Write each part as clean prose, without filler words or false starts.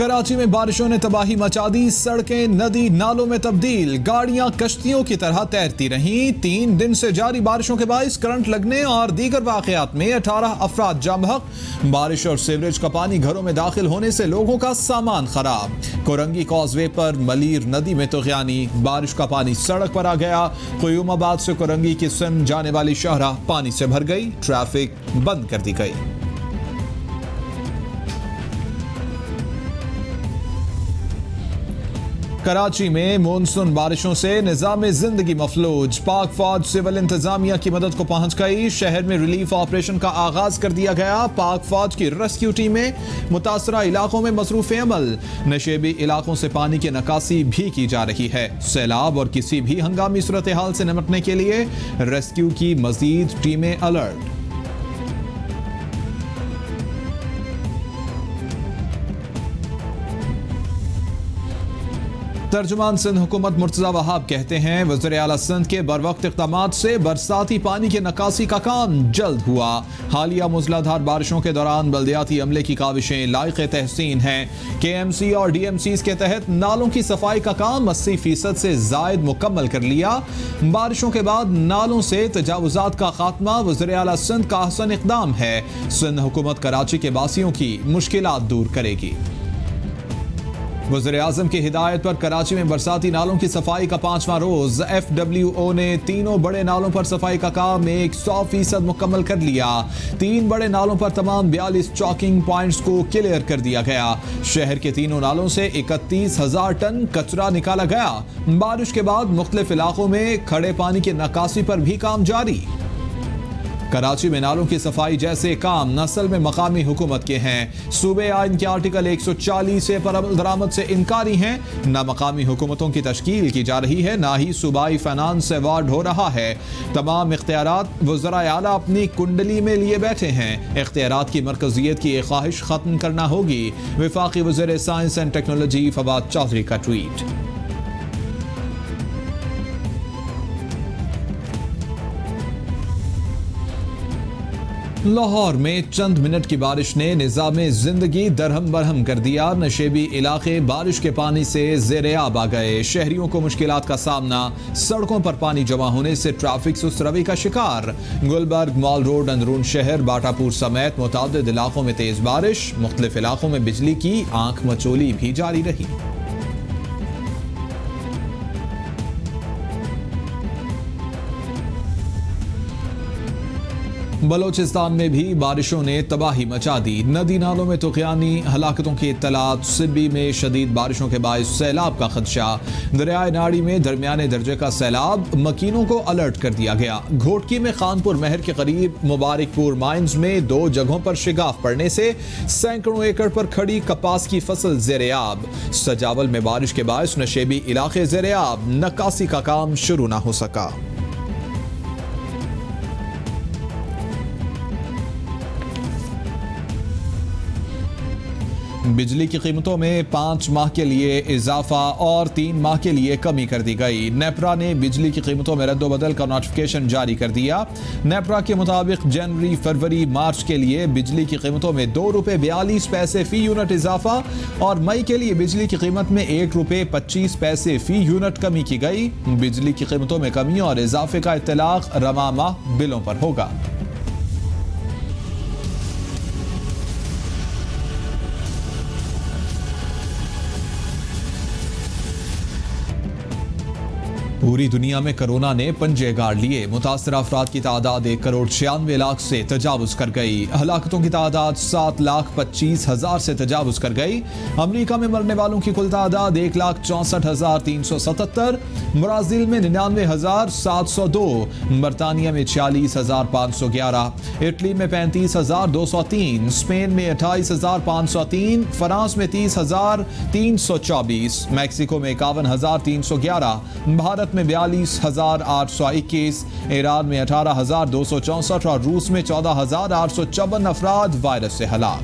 कराची में बारिशों ने तबाही मचा दी। सड़कें नदी नालों में तब्दील, गाड़ियां कश्तियों की तरह तैरती रहीं। 3 दिन से जारी बारिशों के बाइस करंट लगने और दीगर वाकयात में 18 अफराद जाँ बहक। बारिश और सीवरेज का पानी घरों में दाखिल होने से लोगों का सामान खराब। कोरंगी कॉजवे पर मलीर नदी में तुग़यानी, बारिश का पानी सड़क पर आ गया। क़यूमाबाद से कोरंगी की सिम जाने वाली शाहराह पानी से भर गई, ट्रैफिक बंद कर दी गई। कराची में मानसून बारिशों से निज़ाम जिंदगी मफलूज। पाक फौज सिविल इंतजामिया की मदद को पहुंच गई। शहर में रिलीफ ऑपरेशन का आगाज कर दिया गया। पाक फौज की रेस्क्यू टीमें मुतासरा इलाकों में मसरूफ अमल। नशेबी इलाकों से पानी की निकासी भी की जा रही है। सैलाब और किसी भी हंगामी सूरत हाल से निपटने के लिए रेस्क्यू की मजीद टीमें अलर्ट। तर्जुमान सिंध हुकूमत मुर्तज़ा वहाब कहते हैं, वज़ीर आला सिंध के बरवक्त इक़दामात से बरसाती पानी की निकासी का काम जल्द हुआ। हालिया मूसलाधार बारिशों के दौरान बल्दियाती अमले की काविशें लायक़ तहसीन हैं। KMC और DMCs के तहत नालों की सफाई का काम 80% से ज़ायद मुकम्मल कर लिया। बारिशों के बाद नालों से तजावुज़ात का खात्मा वज़ीर आला सिंध का अहसन इक़दाम है। सिंध हुकूमत कराची के बासियों की मुश्किलात दूर करेगी। वज़ीर आज़म की हिदायत पर कराची में बरसाती नालों की सफाई का 5वां रोज। FWO ने तीनों बड़े नालों पर सफाई का काम 100% मुकम्मल कर लिया। 3 बड़े नालों पर तमाम 42 चॉकिंग पॉइंट्स को क्लियर कर दिया गया। शहर के तीनों नालों से 31,000 टन कचरा निकाला गया। बारिश के बाद मुख्तलिफ इलाकों में खड़े पानी की निकासी पर भी काम जारी। कराची में नालों की सफाई जैसे काम नस्ल में मकामी हुकूमत के हैं। सूबे आइन के आर्टिकल 140 से पर अमल दरामद से इनकारी हैं। न मकामी हुकूमतों की तश्कील की जा रही है, ना ही सूबाई फाइनेंस अवार्ड हो रहा है। तमाम इख्तियारात वज़राए आला अपनी कुंडली में लिए बैठे हैं। इख्तियारात की मरकजियत की एक ख्वाहिश खत्म करना होगी। वफाकी वज़ीर science and technology Fawad Chaudhry का ट्वीट। लाहौर में चंद मिनट की बारिश ने निज़ाम जिंदगी दरहम बरहम कर दिया। नशेबी इलाके बारिश के पानी से ज़ेर-ए-आब आ गए। शहरियों को मुश्किलात का सामना। सड़कों पर पानी जमा होने से ट्रैफिक सुस्त रवि का शिकार। गुलबर्ग, मॉल रोड, अंदरून शहर, बाटापुर समेत मुतादिद इलाकों में तेज बारिश। मुख्तलिफ इलाकों में बिजली की आंख मचोली भी जारी रही। बलोचिस्तान में भी बारिशों ने तबाही मचा दी। नदी नालों में तुग़यानी, हलाकतों की इत्तलात। सिब्बी में शदीद बारिशों के बायस सैलाब का खदशा। दरियाए नाड़ी में दरमियाने दर्जे का सैलाब, मकीनों को अलर्ट कर दिया गया। घोटकी में खानपुर महर के करीब मुबारकपुर माइंस में 2 जगहों पर शिगाफ पड़ने से सैकड़ों एकड़ पर खड़ी कपास की फसल ज़ेर-ए-आब। सजावल में बारिश के बायस नशेबी इलाके ज़ेर-ए-आब, नक्कासी का काम शुरू न हो सका। बिजली की कीमतों में 5 माह के लिए इजाफा और 3 माह के लिए कमी कर दी गई। नेपरा ने बिजली की कीमतों में रद्दोबदल का नोटिफिकेशन जारी कर दिया। नेपरा के मुताबिक जनवरी, फरवरी, मार्च के लिए बिजली की कीमतों में ₹2.42 फी यूनिट इजाफा और मई के लिए बिजली की कीमत में ₹1.25 फी यूनिट कमी की गई। बिजली की कीमतों में कमी और इजाफे का इत्तलाक रवा माह बिलों पर होगा। पूरी दुनिया में कोरोना ने पंजे गाड़ लिए। मुतासर अफराद की तादाद 1,96,00,000 से तजावुज कर गई। हलाकतों की तादाद 7,25,000 से तजावुज कर गई। अमरीका में मरने वालों की कुल तादाद 1,64,377। ब्राजील में 99,702। बरतानिया में 46,511। इटली में 35,203। स्पेन में 28,503। फ्रांस में 30,324। मैक्सिको में 51,311। भारत में 42,821। ईरान में 18,264 और रूस में 14,854 अफराद वायरस से हलाक।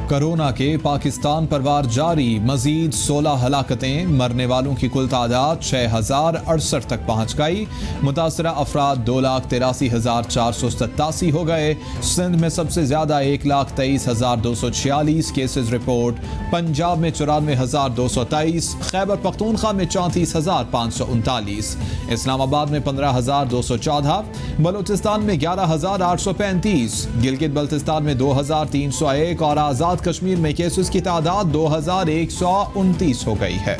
कोरोना के पाकिस्तान पर वार जारी, मजीद 16 हलाकतें, मरने वालों की कुल तादाद 6068 तक पहुँच गई। मुतासरा अफराद 2,83,487 हो गए। सिंध में सबसे ज़्यादा 1,23,246 केसेस रिपोर्ट, पंजाब में 94,223, खैबर पख्तूनख्वा में 34,539, इस्लामाबाद में 15,214, बलूचिस्तान में 11,835, गिलगित बल्तिस्तान में 2,301 और आज़ाद कश्मीर में केसेस की तादाद 2,129 हो गई है।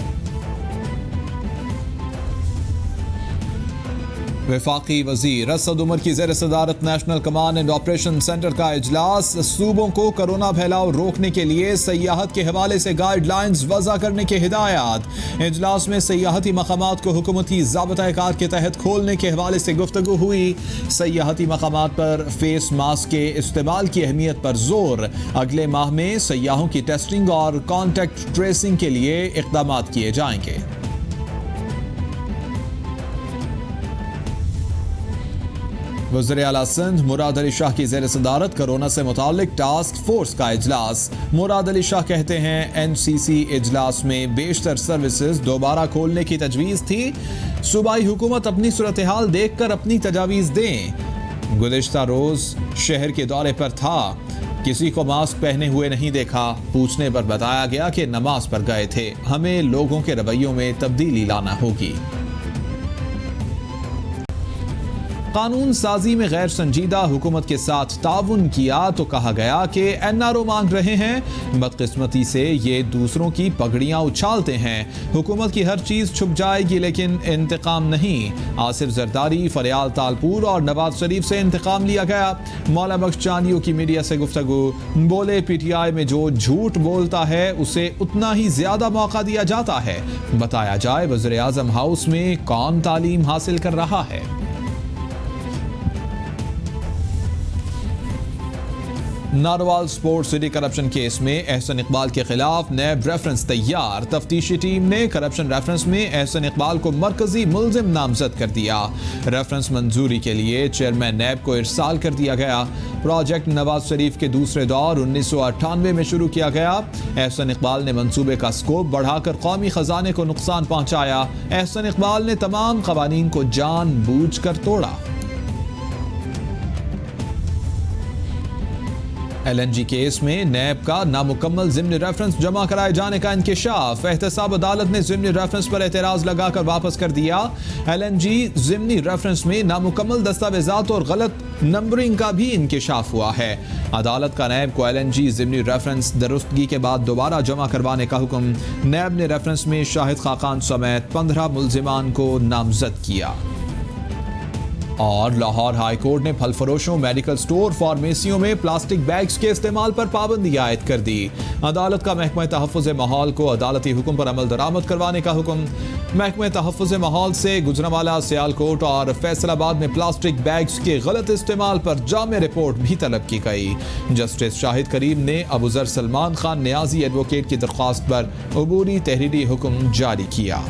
वफाकी वजीर असद उमर की ज़ेर सदारत national command and operation centre का इजलास, सूबों को कोरोना फैलाव रोकने के लिए सयाहत के हवाले से गाइडलाइंस वज़ा करने की हिदायत। इजलास में सयाहती मकामात को हुकूमती ज़ाब्ता-ए-कार के तहत खोलने के हवाले से गुफ्तगू हुई। सयाहती मकामात पर फेस मास्क के इस्तेमाल की अहमियत पर जोर। अगले माह में सयाहों की टेस्टिंग और कॉन्टैक्ट ट्रेसिंग के लिए इक़दाम किए जाएंगे। वज़ीर आला सिंध मुराद अली शाह की ज़ेर सदारत कोरोना से मुतालिक टास्क फोर्स का इजलास। मुराद अली शाह कहते हैं NCC इजलास में बेशतर सर्विसेज दोबारा खोलने की तजवीज़ थी। सूबाई हुकूमत अपनी सूरत हाल देख कर अपनी तजावीज़ दें। गुज़िश्ता रोज़ शहर के दौरे पर था, किसी को मास्क पहने हुए नहीं देखा। पूछने पर बताया गया कि नमाज पर गए थे। हमें लोगों के रवैयों में तब्दीली लाना होगी। कानून साजी में गैर संजीदा हुकूमत के साथ ताउन किया तो कहा गया कि NRO मांग रहे हैं। बदकिस्मती से ये दूसरों की पगड़ियां उछालते हैं। हुकूमत की हर चीज छुप जाएगी लेकिन इंतकाम नहीं। आसिफ जरदारी, फरियाल तालपुर और नवाज शरीफ से इंतकाम लिया गया। मौला बख्श चांदियों की मीडिया से गुफ्तगू, बोले PTI में जो झूठ बोलता है उसे उतना ही ज्यादा मौका दिया जाता है। बताया जाए वज़ीर आज़म हाउस में कौन तालीम हासिल कर रहा है। Narwhal sports city corruption case में एहसन इकबाल के खिलाफ नैब रेफरेंस तैयार। तफ्तीशी टीम ने करप्शन रेफरेंस में एहसन इकबाल को मरकजी मुल्जिम नामजद कर दिया। रेफरेंस मंजूरी के लिए चेयरमैन नैब को इरसाल कर दिया गया। प्रोजेक्ट नवाज शरीफ के दूसरे दौर 1998 में शुरू किया गया। एहसन इकबाल ने मंसूबे का स्कोप बढ़ाकर कौमी खजाने को नुकसान पहुंचाया। एहसन इकबाल ने तमाम कवानीन को जानबूझकर तोड़ा। LNG केस में नैब का नामुकम्मल ज़िम्नी रेफरेंस जमा कराए जाने का इंकिशाफ। एहतसाब अदालत ने ज़िम्नी रेफरेंस पर एतराज़ लगाकर वापस कर दिया। LNG ज़िम्नी रेफरेंस में नामुकम्मल दस्तावेजात और गलत नंबरिंग का भी इंकिशाफ हुआ है। अदालत का नैब को LNG ज़िम्नी रेफरेंस दुरुस्तगी के बाद दोबारा जमा करवाने का हुक्म। नैब ने रेफरेंस में शाहिद खाकान समेत 15 मुल्जिमान को नामजद किया। और लाहौर हाई कोर्ट ने फल फरोशों, मेडिकल स्टोर, फार्मेसियों में प्लास्टिक बैग्स के इस्तेमाल पर पाबंदी आयद कर दी। अदालत का महकमा तहफ़्फ़ुज़ माहौल को अदालती हुक्म पर अमल दरामद करवाने का हुक्म। महकमा तहफ़्फ़ुज़ माहौल से गुजरांवाला, सियालकोट और फैसलाबाद में प्लास्टिक बैग्स के गलत इस्तेमाल पर जामे रिपोर्ट भी तलब की गई। जस्टिस शाहिद करीम ने अबूज़र सलमान खान न्याजी एडवोकेट की दरख्वास्त पर अबूरी तहरीरी हुक्म जारी किया।